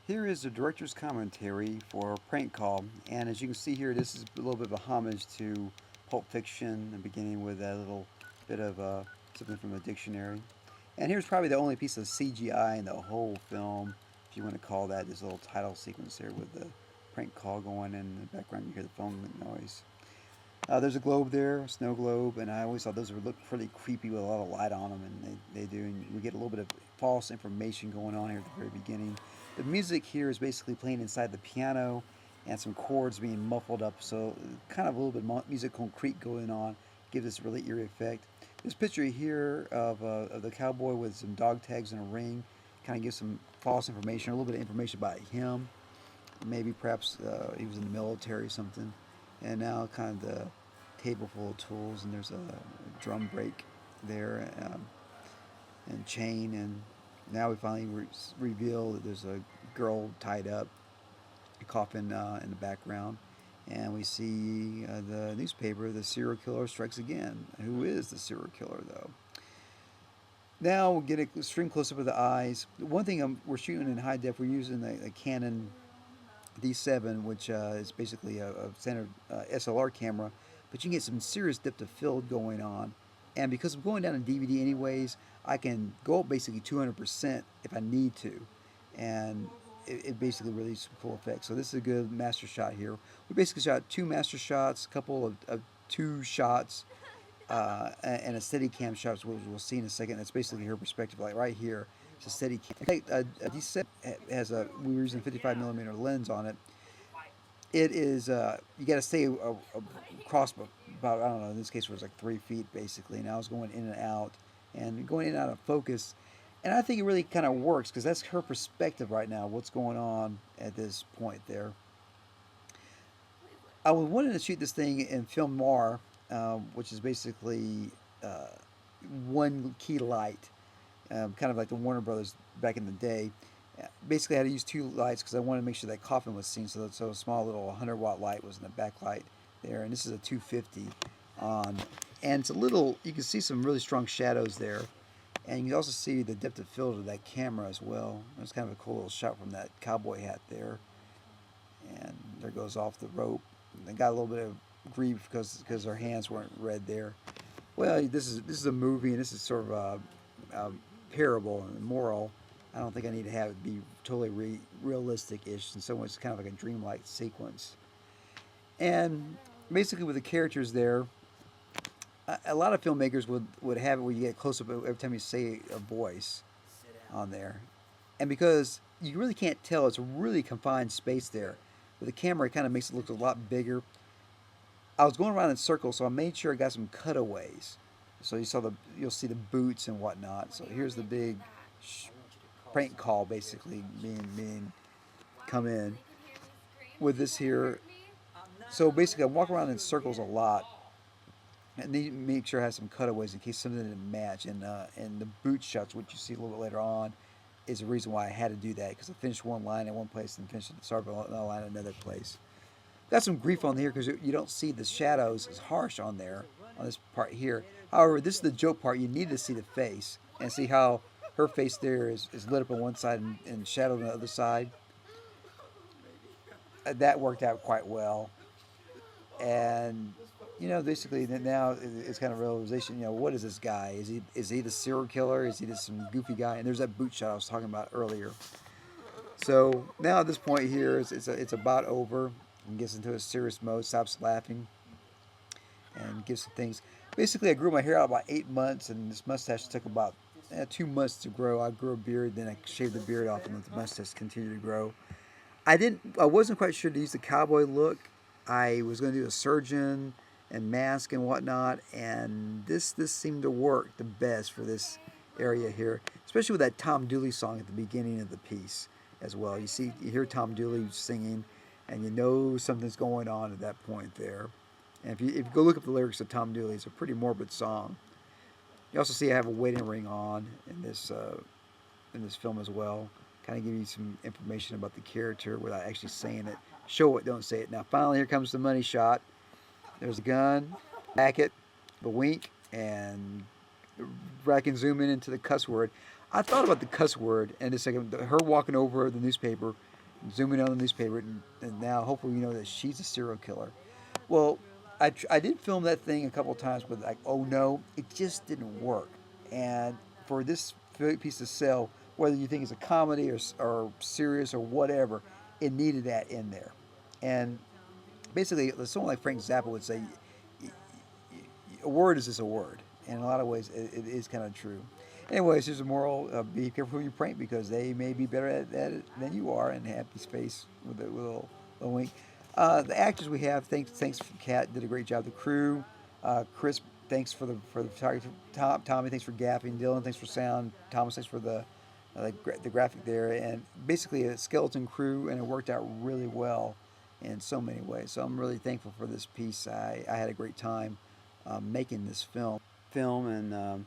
Here is the director's commentary for Prank Call, and as you can see here, this is a little bit of a homage to Pulp Fiction, beginning with a little bit of something from the dictionary. And here's probably the only piece of CGI in the whole film, if you want to call that. This little title sequence there with the prank call going in the background. You hear the phone noise. There's a globe there, a snow globe, and I always thought those would look pretty creepy with a lot of light on them, and they do. And we get a little bit of false information going on here at the very beginning. The music here is basically playing inside the piano, and some chords being muffled up, so kind of a little bit of musical creak going on, gives this really eerie effect. This picture here of the cowboy with some dog tags and a ring kind of gives some false information, a little bit of information about him. Maybe perhaps he was in the military or something. And now kind of the table full of tools, and there's a drum break there, and chain, and now we finally reveal that there's a girl tied up, a coffin in the background, and we see the newspaper, the serial killer strikes again. Who is the serial killer, though? Now we'll get a extreme close up of the eyes. One thing we're shooting in high def, we're using the Canon D7, which is basically a standard SLR camera, but you can get some serious depth of field going on. And because I'm going down in DVD anyways, I can go up basically 200% if I need to, and it basically releases some cool effects. So this is a good master shot here. We basically shot two master shots, a couple of two shots, and a steady cam shot, which we'll see in a second. That's basically her perspective, like right here. It's a steady cam. In fact, D7 has we were using a 55 millimeter lens on it. It is you got to stay across about, I don't know, in this case it was like 3 feet basically, and I was going in and out of focus, and I think it really kind of works because that's her perspective right now, what's going on at this point there. I was wanting to shoot this thing in film noir, which is basically uh, one key light, kind of like the Warner Brothers back in the day. Basically, I had to use two lights because I wanted to make sure that coffin was seen. So a small little 100-watt light was in the backlight there, and this is a 250 on, and it's a little. You can see some really strong shadows there, and you can also see the depth of field of that camera as well. It's kind of a cool little shot from that cowboy hat there, and there goes off the rope. And they got a little bit of grief because her hands weren't red there. Well, this is a movie, and this is sort of a parable and moral. I don't think I need to have it be totally realistic-ish, and so it's kind of like a dreamlike sequence. And basically, with the characters there, a lot of filmmakers would have it where you get close up every time you say a voice on there, and because you really can't tell, it's a really confined space there. With the camera, it kind of makes it look a lot bigger. I was going around in circles, so I made sure I got some cutaways. So you'll see the boots and whatnot. So here's the big prank call, basically being come in with this here. So basically, I walk around in circles a lot, and need to make sure I have some cutaways in case something didn't match. And the boot shots, which you see a little bit later on, is the reason why I had to do that, because I finished one line in one place and finished another line in another place. Got some grief on here because you don't see the shadows as harsh on there on this part here. However, this is the joke part. You need to see the face and see how her face there is lit up on one side and shadowed on the other side. That worked out quite well. And basically now it's kind of realization. What is this guy? Is he the serial killer? Is he just some goofy guy? And there's that boot shot I was talking about earlier. So now at this point here, it's about over, and gets into a serious mode, stops laughing, and gives some things. Basically, I grew my hair out about 8 months, and this mustache took about 2 months to grow. I grew a beard, then I shaved the beard off, and let the mustache continue to grow. I wasn't quite sure to use the cowboy look. I was going to do a surgeon and mask and whatnot, and this seemed to work the best for this area here, especially with that Tom Dooley song at the beginning of the piece as well. You hear Tom Dooley singing, and you know something's going on at that point there. And if you go look up the lyrics of Tom Dooley, it's a pretty morbid song. You also see I have a wedding ring on in this film as well. Kind of give you some information about the character without actually saying it. Show it, don't say it. Now finally, here comes the money shot. There's a gun, back it, the wink, and I can zoom in into the cuss word. I thought about the cuss word, and it's like her walking over the newspaper. zooming on the newspaper, and now hopefully you know that she's a serial killer. Well, I did film that thing a couple times, but like, oh no, it just didn't work. And for this piece to sell, whether you think it's a comedy or serious or whatever, it needed that in there. And basically, someone like Frank Zappa would say, a word is just a word. And in a lot of ways, it is kind of true. Anyways, here's a moral: be careful who you prank because they may be better at it than you are. And happy space with a little wink. The actors we have, thanks Kat did a great job. The crew, Chris, thanks for the photography. Tommy, thanks for gaffing. Dylan, thanks for sound. Thomas, thanks for the graphic there. And basically a skeleton crew, and it worked out really well in so many ways. So I'm really thankful for this piece. I had a great time making this film, and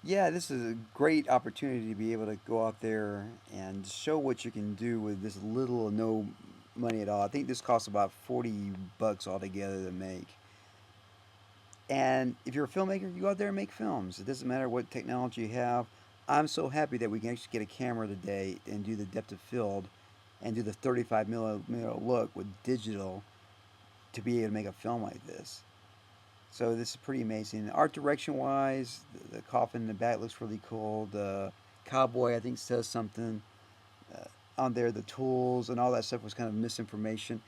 yeah, this is a great opportunity to be able to go out there and show what you can do with this little or no money at all. I think this costs about $40 altogether to make. And if you're a filmmaker, you go out there and make films. It doesn't matter what technology you have. I'm so happy that we can actually get a camera today and do the depth of field and do the 35 millimeter look with digital to be able to make a film like this. So this is pretty amazing. Art direction wise, the coffin in the back looks really cool. The cowboy I think says something on there. The tools and all that stuff was kind of misinformation.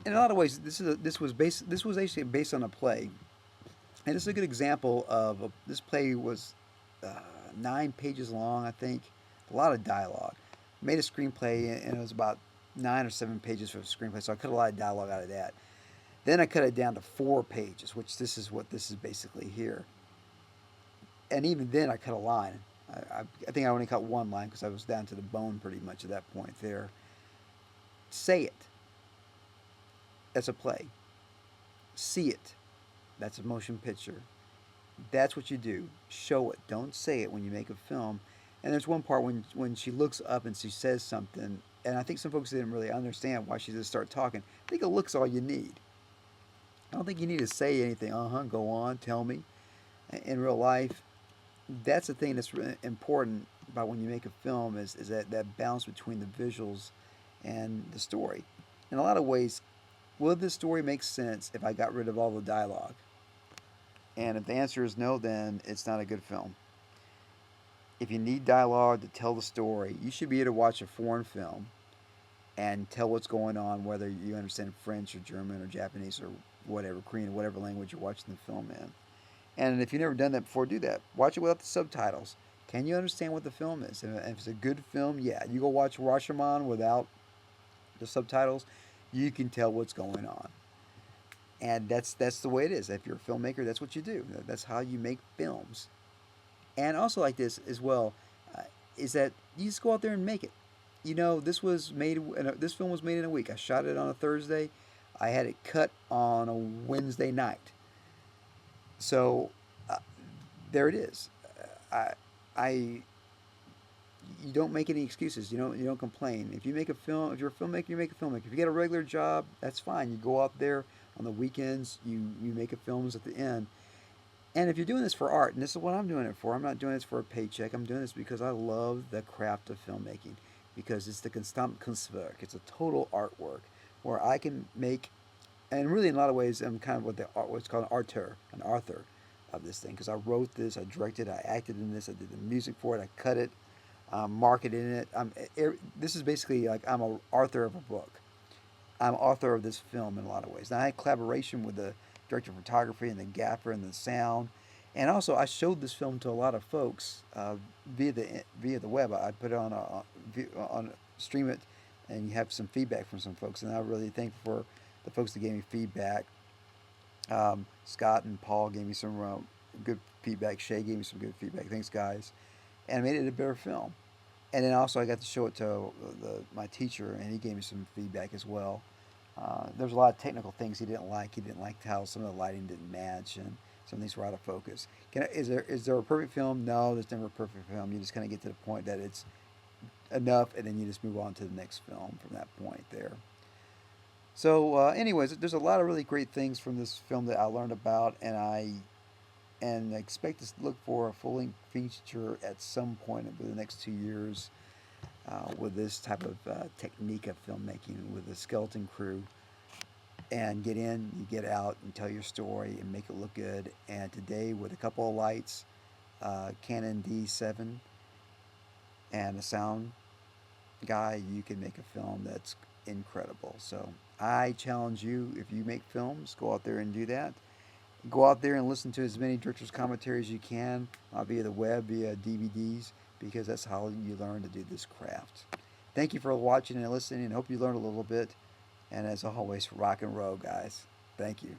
In a lot of ways, this was actually based on a play, and this is a good example of this play was 9 pages long, I think, a lot of dialogue. Made a screenplay, and it was about 9 or 7 pages for the screenplay, so I cut a lot of dialogue out of that. Then I cut it down to 4 pages, which this is what this is basically here. And even then, I cut a line. I think I only cut one line because I was down to the bone pretty much at that point there. Say it. That's a play. See it. That's a motion picture. That's what you do. Show it. Don't say it when you make a film. And there's one part when she looks up and she says something, and I think some folks didn't really understand why she just started talking. I think a look's all you need. I don't think you need to say anything. Go on, tell me. In real life, that's the thing that's really important about when you make a film is that balance between the visuals and the story. In a lot of ways, will this story make sense if I got rid of all the dialogue? And if the answer is no, then it's not a good film. If you need dialogue to tell the story, you should be able to watch a foreign film and tell what's going on, whether you understand French or German or Japanese or whatever, Korean, whatever language you're watching the film in. And if you've never done that before, do that. Watch it without the subtitles. Can you understand what the film is? And if it's a good film, yeah. You go watch Rashomon without the subtitles, you can tell what's going on. And that's the way it is. If you're a filmmaker, that's what you do. That's how you make films. And also like this as well, is that you just go out there and make it. This film was made in a week. I shot it on a Thursday. I had it cut on a Wednesday night. So there it is. I you don't make any excuses. You don't complain. If you make a film, if you're a filmmaker, you make a filmmaker. If you get a regular job, that's fine. You go out there on the weekends. You make a films at the end. And if you're doing this for art, and this is what I'm doing it for, I'm not doing this for a paycheck. I'm doing this because I love the craft of filmmaking. Because it's the Gesamtkunstwerk. It's a total artwork where I can make, and really in a lot of ways, I'm kind of what's called an author of this thing. Because I wrote this, I directed, I acted in this, I did the music for it, I cut it, marketed it. This is basically like I'm an author of a book. I'm author of this film in a lot of ways. Now I had collaboration with the director of photography and the gaffer and the sound, and also I showed this film to a lot of folks via the web. I put it on stream it, and you have some feedback from some folks, and I really thank for the folks that gave me feedback. Scott and Paul gave me some good feedback. Shay gave me some good feedback. Thanks, guys, and it made it a better film. And then also I got to show it to my teacher, and he gave me some feedback as well. There's a lot of technical things he didn't like. He didn't like how some of the lighting didn't match, and some things were out of focus. Is there a perfect film? No, there's never a perfect film. You just kind of get to the point that it's enough, and then you just move on to the next film from that point there. So, anyways, there's a lot of really great things from this film that I learned about, and I expect to look for a full-length feature at some point over the next 2 years. with this type of technique of filmmaking with a skeleton crew, and get in, you get out and tell your story and make it look good. And today, with a couple of lights, Canon D7, and a sound guy, you can make a film that's incredible. So I challenge you, if you make films, go out there and do that. Go out there and listen to as many director's commentaries as you can via the web, via DVDs, because that's how you learn to do this craft. Thank you for watching and listening, and hope you learned a little bit. And as always, rock and roll, guys. Thank you.